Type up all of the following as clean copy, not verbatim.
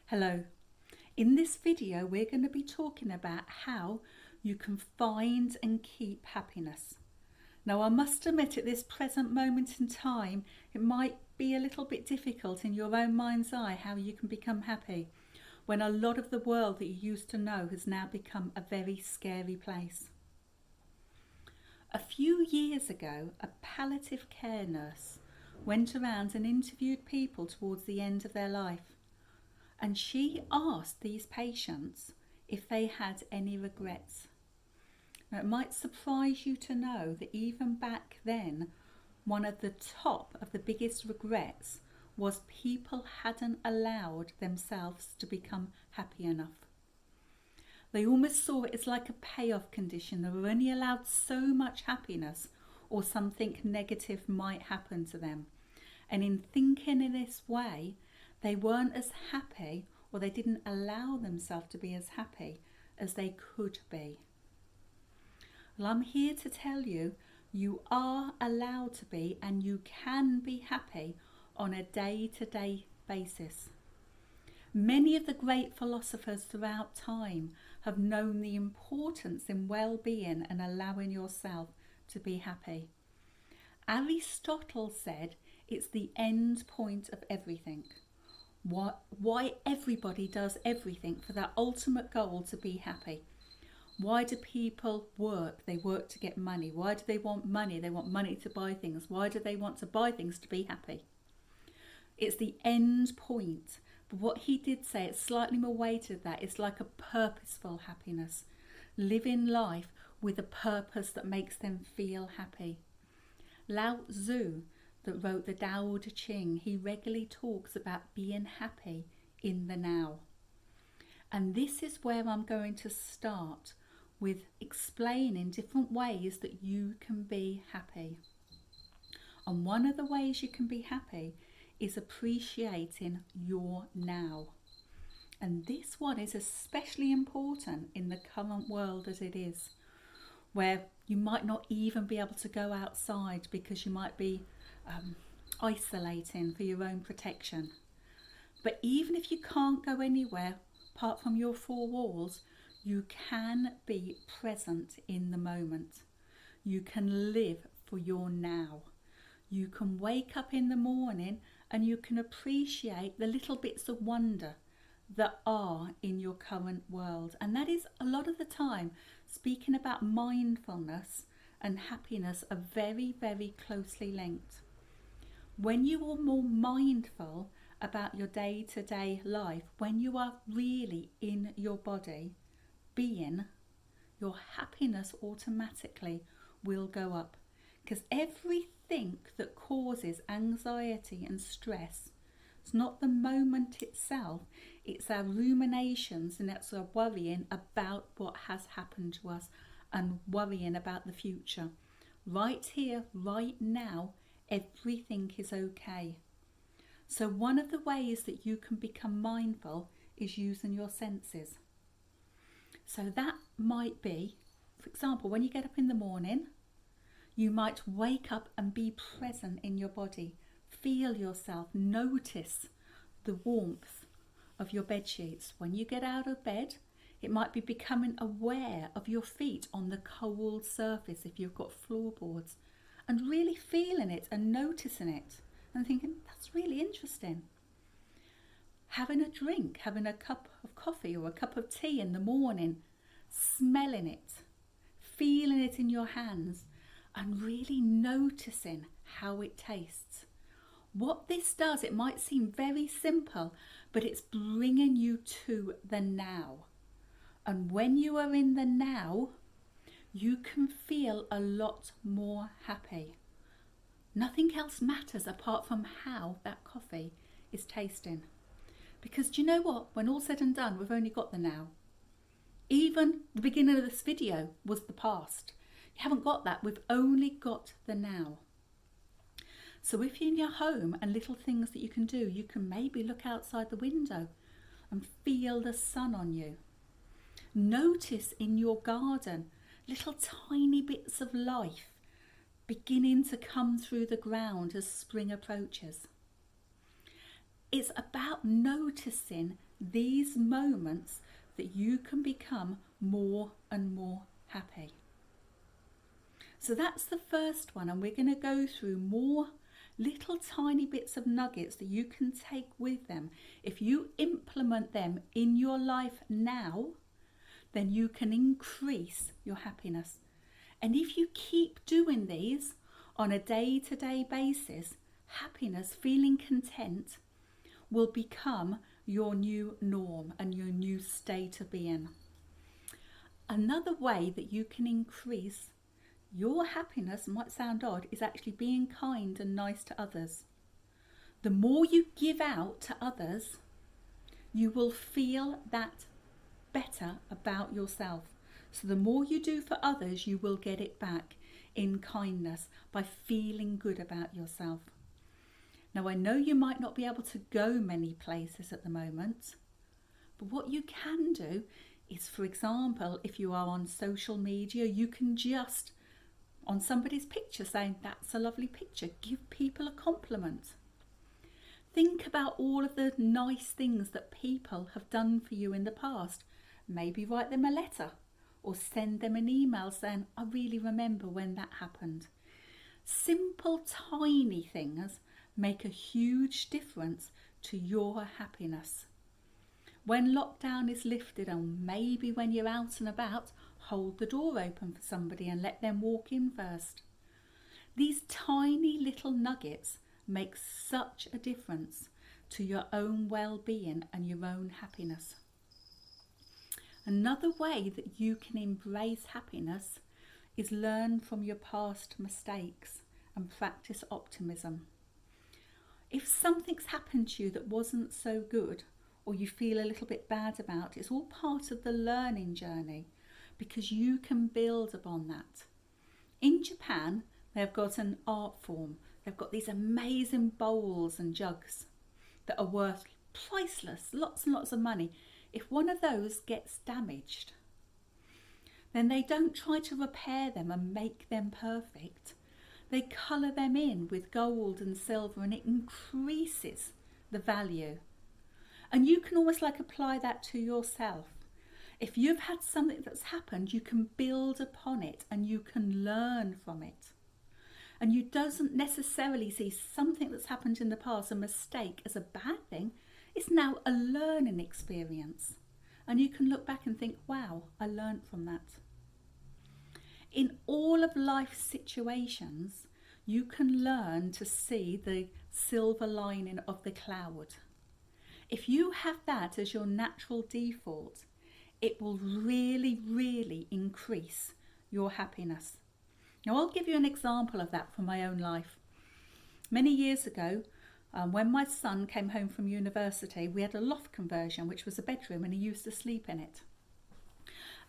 Hello. In this video we're going to be talking about how you can find and keep happiness. Now I must admit at this present moment in time it might be a little bit difficult in your own mind's eye how you can become happy when a lot of the world that you used to know has now become a very scary place. A few years ago a palliative care nurse went around and interviewed people towards the end of their life. And she asked these patients if they had any regrets. Now, it might surprise you to know that even back then, one of the top of the biggest regrets was people hadn't allowed themselves to become happy enough. They almost saw it as like a payoff condition. They were only allowed so much happiness or something negative might happen to them. And in thinking in this way, they weren't as happy, or they didn't allow themselves to be as happy as they could be. Well, I'm here to tell you, you are allowed to be and you can be happy on a day-to-day basis. Many of the great philosophers throughout time have known the importance in well-being and allowing yourself to be happy. Aristotle said it's the end point of everything. Why everybody does everything for that ultimate goal to be happy. Why do people work? They work to get money. Why do they want money? They want money to buy things. Why do they want to buy things? To be happy. It's the end point. But what he did say, it's slightly more weighted than that. It's like a purposeful happiness. Living life with a purpose that makes them feel happy. Lao Tzu, that wrote the Tao Te Ching, he regularly talks about being happy in the now. And this is where I'm going to start with explaining different ways that you can be happy. And one of the ways you can be happy is appreciating your now. And this one is especially important in the current world as it is, where you might not even be able to go outside because you might be isolating for your own protection. But even if you can't go anywhere apart from your four walls, you can be present in the moment. You can live for your now. You can wake up in the morning and you can appreciate the little bits of wonder that are in your current world. And that is a lot of the time, speaking about mindfulness and happiness are very, very closely linked. When you are more mindful about your day-to-day life, when you are really in your body, being, your happiness automatically will go up. Because everything that causes anxiety and stress, it's not the moment itself, it's our ruminations and it's our worrying about what has happened to us and worrying about the future. Right here, right now, everything is okay. So one of the ways that you can become mindful is using your senses. So that might be, for example, when you get up in the morning, you might wake up and be present in your body. Feel yourself, notice the warmth of your bed sheets. When you get out of bed, it might be becoming aware of your feet on the cold surface if you've got floorboards, and really feeling it and noticing it and thinking, that's really interesting. Having a drink, having a cup of coffee or a cup of tea in the morning, smelling it, feeling it in your hands and really noticing how it tastes. What this does, it might seem very simple, but it's bringing you to the now. And when you are in the now, you can feel a lot more happy. Nothing else matters apart from how that coffee is tasting. Because do you know what? When all said and done, we've only got the now. Even the beginning of this video was the past. You haven't got that. We've only got the now. So if you're in your home and little things that you can do, you can maybe look outside the window and feel the sun on you. Notice in your garden little tiny bits of life beginning to come through the ground as spring approaches. It's about noticing these moments that you can become more and more happy. So that's the first one, and we're going to go through more little tiny bits of nuggets that you can take with them. If you implement them in your life now, then you can increase your happiness. And if you keep doing these on a day-to-day basis, happiness, feeling content, will become your new norm and your new state of being. Another way that you can increase your happiness, might sound odd, is actually being kind and nice to others. The more you give out to others, you will feel that better about yourself. So the more you do for others, you will get it back in kindness by feeling good about yourself. Now, I know you might not be able to go many places at the moment, but what you can do is, for example, if you are on social media, you can just, on somebody's picture, saying, "That's a lovely picture," give people a compliment. Think about all of the nice things that people have done for you in the past. Maybe write them a letter or send them an email saying, "I really remember when that happened." Simple, tiny things make a huge difference to your happiness. When lockdown is lifted, and maybe when you're out and about, hold the door open for somebody and let them walk in first. These tiny little nuggets make such a difference to your own well-being and your own happiness. Another way that you can embrace happiness is learn from your past mistakes and practice optimism. If something's happened to you that wasn't so good, or you feel a little bit bad about, it's all part of the learning journey, because you can build upon that. In Japan, they've got an art form. They've got these amazing bowls and jugs that are worth priceless, lots and lots of money. If one of those gets damaged, then they don't try to repair them and make them perfect. They colour them in with gold and silver, and it increases the value. And you can almost like apply that to yourself. If you've had something that's happened, you can build upon it and you can learn from it. And you doesn't necessarily see something that's happened in the past, a mistake, as a bad thing. It's now a learning experience. And you can look back and think, wow, I learned from that. In all of life's situations, you can learn to see the silver lining of the cloud. If you have that as your natural default, it will really, really increase your happiness. Now, I'll give you an example of that from my own life. Many years ago, when my son came home from university, we had a loft conversion, which was a bedroom, and he used to sleep in it.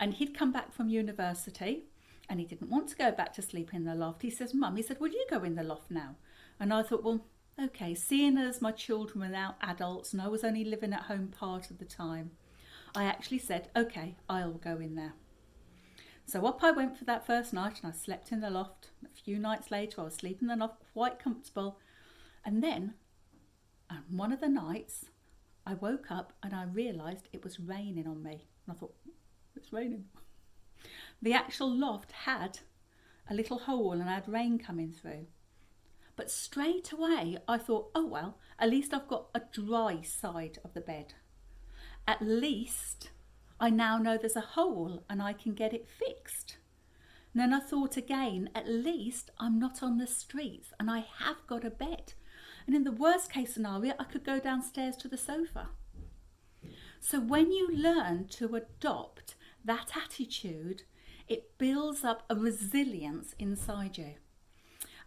And he'd come back from university, and he didn't want to go back to sleep in the loft. He says, "Mum," he said, "will you go in the loft now?" And I thought, well, okay, seeing as my children were now adults and I was only living at home part of the time, I actually said, okay, I'll go in there. So up I went for that first night, and I slept in the loft. A few nights later, I was sleeping in the loft, quite comfortable. And then, one of the nights, I woke up and I realised it was raining on me. And I thought, it's raining. The actual loft had a little hole and had rain coming through. But straight away, I thought, oh well, at least I've got a dry side of the bed. At least I now know there's a hole and I can get it fixed. And then I thought again, at least I'm not on the streets and I have got a bed. And in the worst case scenario, I could go downstairs to the sofa. So when you learn to adopt that attitude, it builds up a resilience inside you.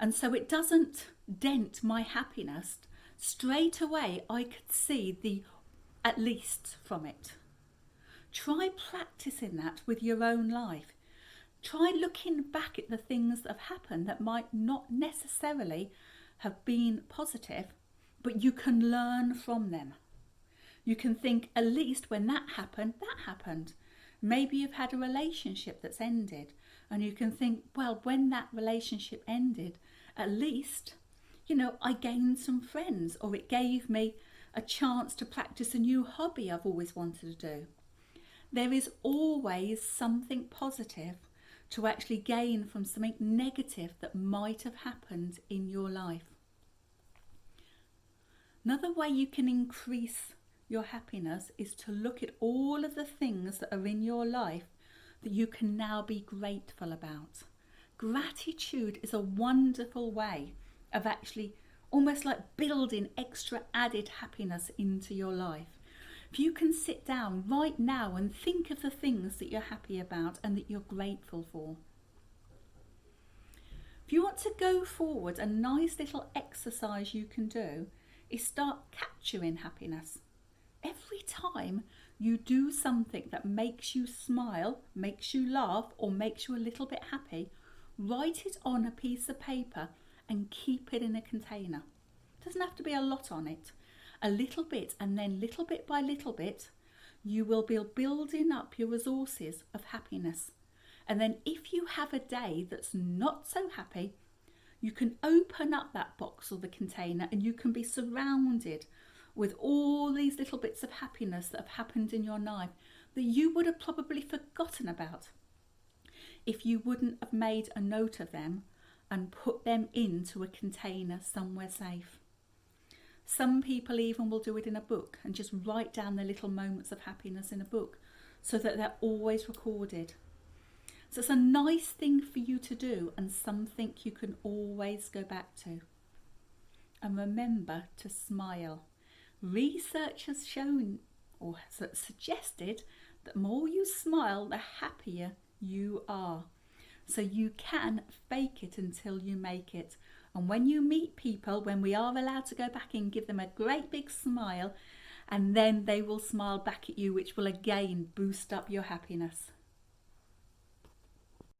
And so it doesn't dent my happiness. Straight away, I could see the at least from it. Try practicing that with your own life. Try looking back at the things that have happened that might not necessarily have been positive, but you can learn from them. You can think, at least when that happened, that happened. Maybe you've had a relationship that's ended, and you can think, well, when that relationship ended, at least, I gained some friends, or it gave me a chance to practice a new hobby I've always wanted to do. There is always something positive to actually gain from something negative that might have happened in your life. Another way you can increase your happiness is to look at all of the things that are in your life that you can now be grateful about. Gratitude is a wonderful way of actually almost like building extra added happiness into your life. If you can sit down right now and think of the things that you're happy about and that you're grateful for. If you want to go forward, a nice little exercise you can do is start capturing happiness. Every time you do something that makes you smile, makes you laugh, or makes you a little bit happy, write it on a piece of paper and keep it in a container. It doesn't have to be a lot on it. A little bit, and then little bit by little bit, you will be building up your resources of happiness. And then if you have a day that's not so happy, you can open up that box or the container and you can be surrounded with all these little bits of happiness that have happened in your life that you would have probably forgotten about if you wouldn't have made a note of them and put them into a container somewhere safe. Some people even will do it in a book and just write down their little moments of happiness in a book so that they're always recorded. So it's a nice thing for you to do and something you can always go back to. And remember to smile. Research has shown or has suggested that the more you smile, the happier you are. So you can fake it until you make it. And when you meet people, when we are allowed to go back in, give them a great big smile, and then they will smile back at you, which will again boost up your happiness.